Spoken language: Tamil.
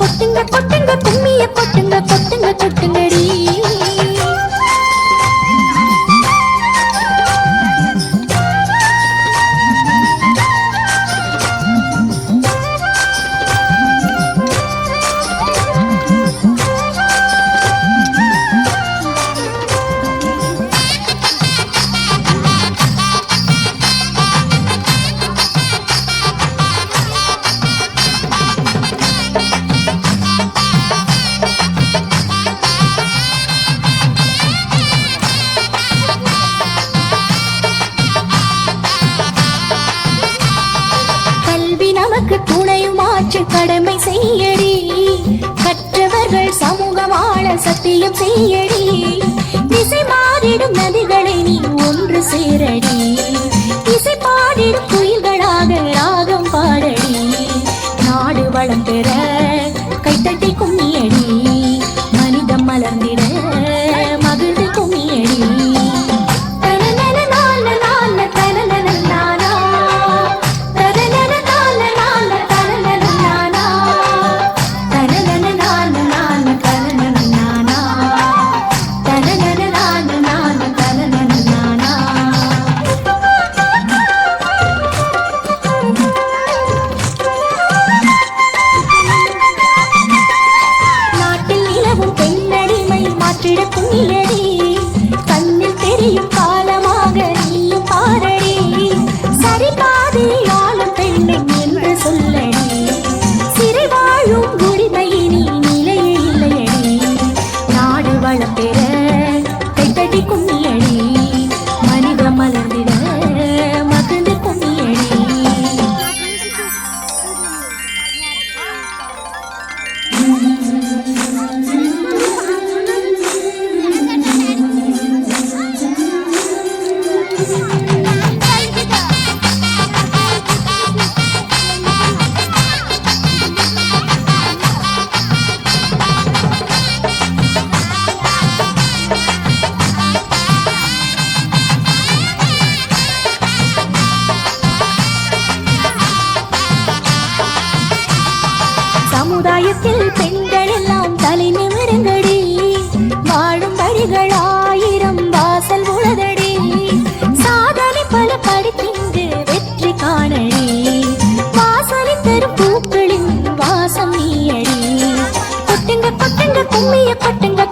கொட்டுங்க கொட்டுங்க கும்மிய கொட்டுங்க கொட்டுங்க கொட்டுங்கடி. துணையுமாற்று கடமை செய்யடி, கற்றவர்கள் சமூகம் ஆள சத்தியம் செய்யடி. திசை மாறிடும் நதிகளை நீ ஒன்று சேரடி, இசை பாடிடும் குயில்களாக ராகம் பாடடி. நாடு வளம் பெற கைத்தட்டி கும்மியடி, மனிதம் மலர்ந்திட மகிழ்ந்து கும்மியடி. கண்ணில் தெரியும் காலமாக நீயும் பாரடி, சரி பாதையில் ஆளும் பெண்ணை என்று சொல்லடி. சிறை வாழும் உரிமை நீ நிலையே இல்லையடி, நாடு வளம் பெற கைத்தடி கும்மியடி, மனித மலர்ந்திட மகிழ்ந்து கும்மியடி. சமுதாயத்தில் பெண்கள் எல்லாம் தலை நிமிருங்கடி, வாழும் வழிகள் ஆயிரம் வாசல் உளதடி. சாதனை பல படித்திங்கு வெற்றி காணடி, வாசனை தரும் பூக்களின் வாசம் நீயடி. கொட்டுங்க கொட்டுங்க கும்மிய கொட்டுங்க